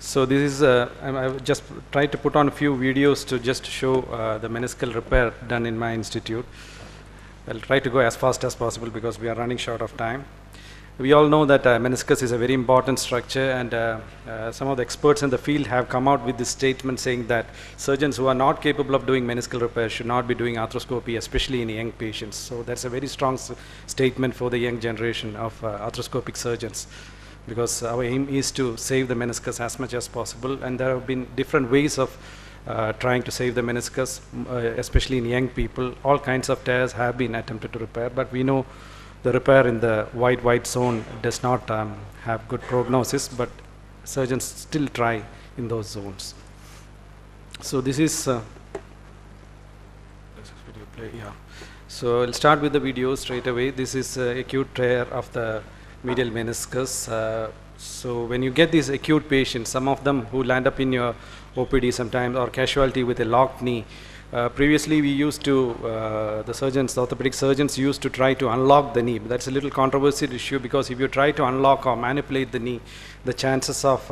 So this is, I've just tried to put on a few videos to just show the meniscal repair done in my institute. I'll try to go as fast as possible because we are running short of time. We all know that meniscus is a very important structure, and some of the experts in the field have come out with this statement saying that surgeons who are not capable of doing meniscal repair should not be doing arthroscopy, especially in young patients. So that's a very strong statement for the young generation of arthroscopic surgeons, because our aim is to save the meniscus as much as possible, and there have been different ways of trying to save the meniscus, especially in young people. All kinds of tears have been attempted to repair, but we know the repair in the white zone does not have good prognosis, but surgeons still try in those zones. So this is video play, yeah. So I'll start with the video straight away. This is acute tear of the medial meniscus. So when you get these acute patients, some of them who land up in your OPD sometimes, or casualty with a locked knee, previously we used to, the orthopedic surgeons used to try to unlock the knee. But that's a little controversial issue, because if you try to unlock or manipulate the knee, the chances of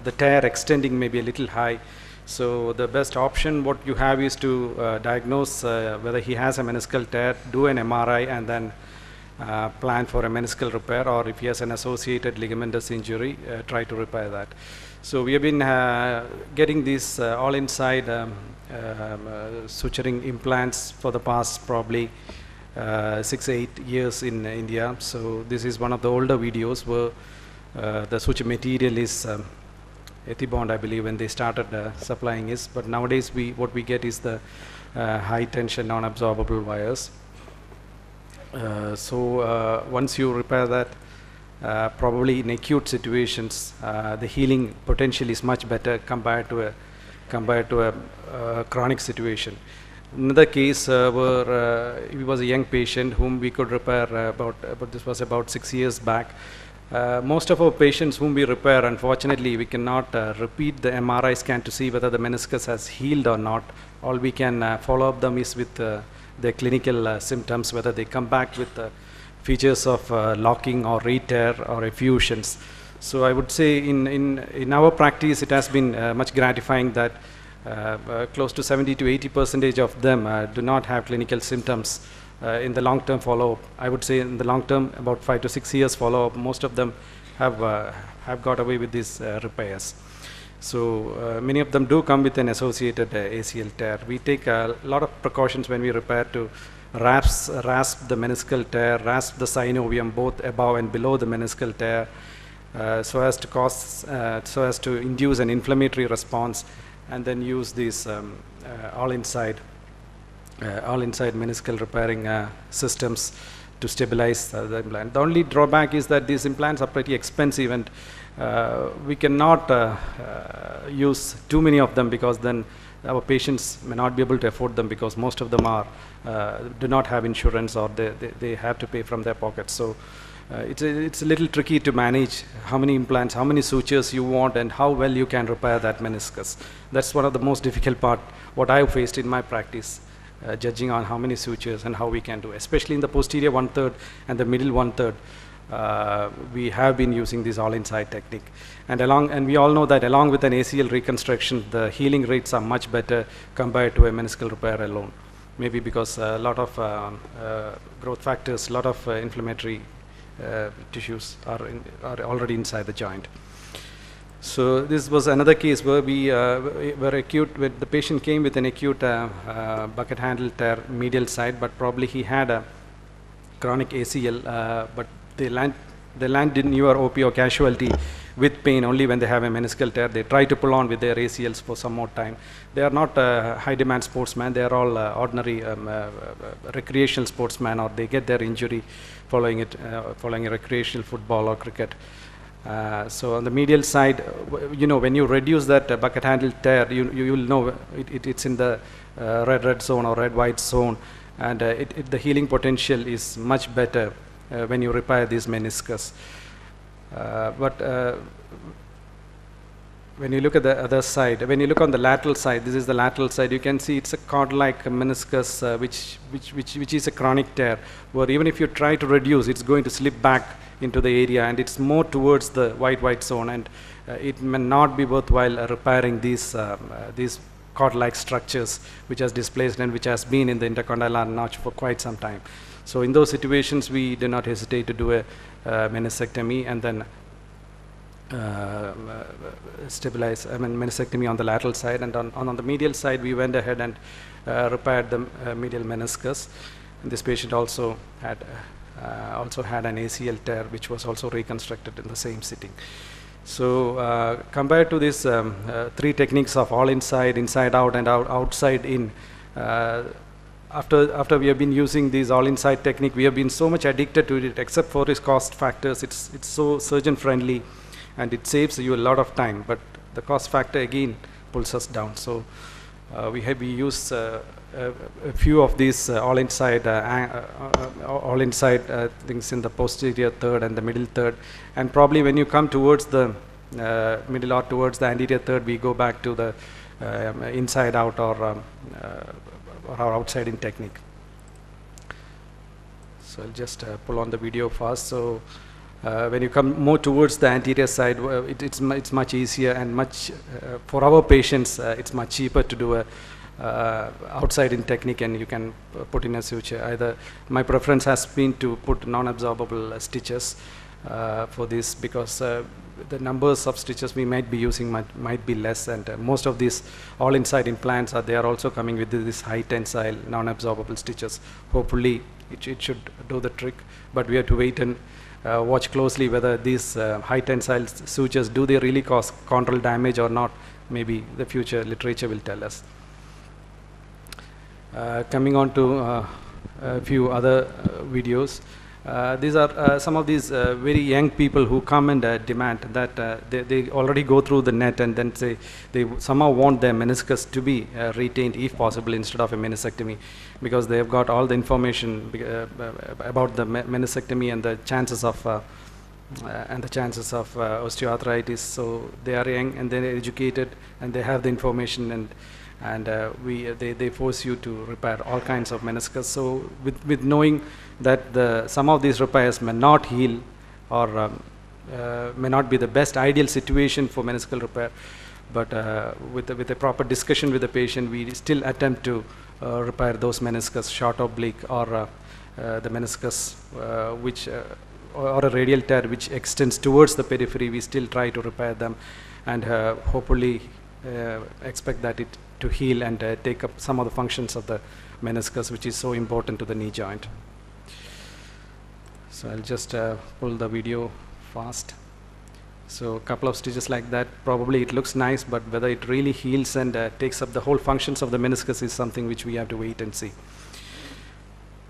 the tear extending may be a little high. So the best option what you have is to diagnose whether he has a meniscal tear, do an MRI, and then plan for a meniscal repair, or if he has an associated ligamentous injury, try to repair that. So we have been getting these all inside suturing implants for the past probably 6-8 years in India. So this is one of the older videos where the suture material is Ethibond, I believe, when they started supplying is. But nowadays what we get is the high tension non-absorbable wires. So once you repair that, probably in acute situations, the healing potential is much better compared to a chronic situation. Another case where he was a young patient whom we could repair this was about 6 years back. Most of our patients whom we repair, unfortunately, we cannot repeat the MRI scan to see whether the meniscus has healed or not. All we can follow up them is with their clinical symptoms, whether they come back with features of locking or re-tear or effusions. So I would say in our practice it has been much gratifying that close to 70 to 80% of them do not have clinical symptoms in the long-term follow-up. I would say in the long-term, about 5 to 6 years follow-up, most of them have got away with these repairs. So many of them do come with an associated ACL tear. We take a lot of precautions when we repair to rasp the meniscal tear, rasp the synovium both above and below the meniscal tear, so as to induce an inflammatory response, and then use these all inside meniscal repairing systems to stabilize the implant. The only drawback is that these implants are pretty expensive, and we cannot use too many of them, because then our patients may not be able to afford them, because most of them do not have insurance, or they have to pay from their pockets. So it's a little tricky to manage how many implants, how many sutures you want, and how well you can repair that meniscus. That's one of the most difficult part what I've faced in my practice, judging on how many sutures and how we can do, especially in the posterior 1/3 and the middle 1/3. We have been using this all-inside technique, and we all know that along with an ACL reconstruction, the healing rates are much better compared to a meniscal repair alone. Maybe because a lot of growth factors, a lot of inflammatory tissues are already inside the joint. So this was another case where we were acute. Where the patient came with an acute bucket handle tear medial side, but probably he had a chronic ACL, but they land in your OP or casualty with pain only when they have a meniscal tear. They try to pull on with their ACLs for some more time. They are not high demand sportsmen. They are all ordinary recreational sportsmen, or they get their injury following a recreational football or cricket. So on the medial side, when you reduce that bucket handle tear, you will know it's in the red zone or red-white zone, and the healing potential is much better when you repair this meniscus. But when you look at the other side, when you look on the lateral side, this is the lateral side, you can see it's a cord-like meniscus which is a chronic tear, where even if you try to reduce, it's going to slip back into the area, and it's more towards the white zone, and it may not be worthwhile repairing these cord-like structures which has displaced and which has been in the intercondylar notch for quite some time. So in those situations, we do not hesitate to do a meniscectomy and then stabilize, meniscectomy on the lateral side, and on the medial side, we went ahead and repaired the medial meniscus. And this patient also had an ACL tear, which was also reconstructed in the same sitting. So compared to these three techniques of all inside, inside out, and outside in, after we have been using these all inside technique, we have been so much addicted to it, except for its cost factors. It's so surgeon friendly, and it saves you a lot of time, but the cost factor again pulls us down. So we use a few of these all inside things in the posterior third and the middle third, and probably when you come towards the middle or towards the anterior third, we go back to the inside out or outside in technique. So I'll just pull on the video fast. So when you come more towards the anterior side, it's much easier, and much for our patients, it's much cheaper to do a outside in technique, and you can put in a suture. Either my preference has been to put non-absorbable stitches for this, because the numbers of stitches we might be using might be less, and most of these all inside implants they are also coming with this high tensile non-absorbable stitches. Hopefully it should do the trick, but we have to wait and watch closely whether these high tensile sutures, do they really cause chondral damage or not. Maybe the future literature will tell us. Coming on to a few other videos. These are some of these very young people who come and demand that they already go through the net and then say they somehow want their meniscus to be retained if possible instead of a meniscectomy, because they have got all the information about the meniscectomy and the chances of osteoarthritis. So they are young and they're educated and they have the information, and they force you to repair all kinds of meniscus. So with knowing that some of these repairs may not heal or may not be the best ideal situation for meniscal repair, but with a proper discussion with the patient, we still attempt to repair those meniscus, short oblique, or the meniscus or a radial tear which extends towards the periphery. We still try to repair them, and hopefully expect that it to heal and take up some of the functions of the meniscus, which is so important to the knee joint. So I'll just pull the video fast. So a couple of stitches like that, probably it looks nice, but whether it really heals and takes up the whole functions of the meniscus is something which we have to wait and see.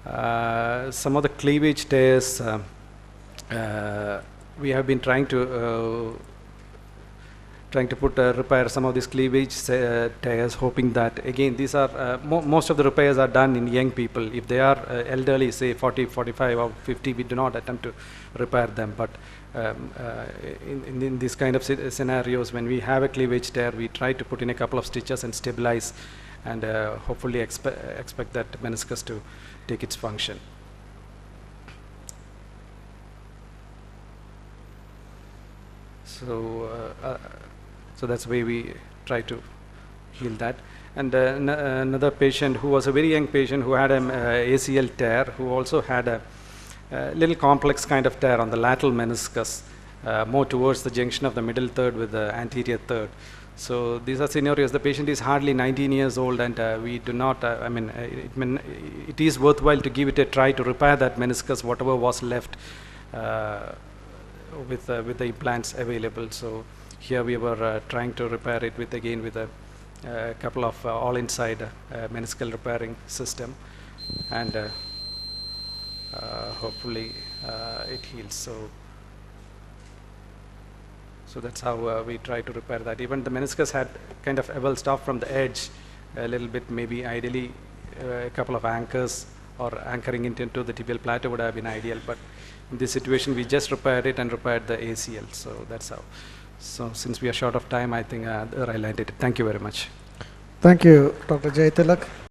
Some of the cleavage tears, we have been trying to repair some of these cleavage tears, hoping that, again, these are most of the repairs are done in young people. If they are elderly, say 40, 45 or 50, we do not attempt to repair them. But in these kind of scenarios, when we have a cleavage tear, we try to put in a couple of stitches and stabilize, and hopefully expect that meniscus to take its function. So that's the way we try to heal that. And another patient who was a very young patient who had an ACL tear, who also had a little complex kind of tear on the lateral meniscus, more towards the junction of the middle third with the anterior third. So these are scenarios. The patient is hardly 19 years old, and we do not, it is worthwhile to give it a try to repair that meniscus, whatever was left with the implants available. So here we were trying to repair it with a couple of all inside meniscal repairing system, and hopefully it heals. So that's how we try to repair that. Even the meniscus had kind of avulsed off from the edge a little bit. Maybe ideally a couple of anchors or anchoring it into the tibial plateau would have been ideal, but in this situation we just repaired it and repaired the ACL. So that's how. So since we are short of time, I think I'll end it. Thank you very much. Thank you, Dr. Jay Tilak.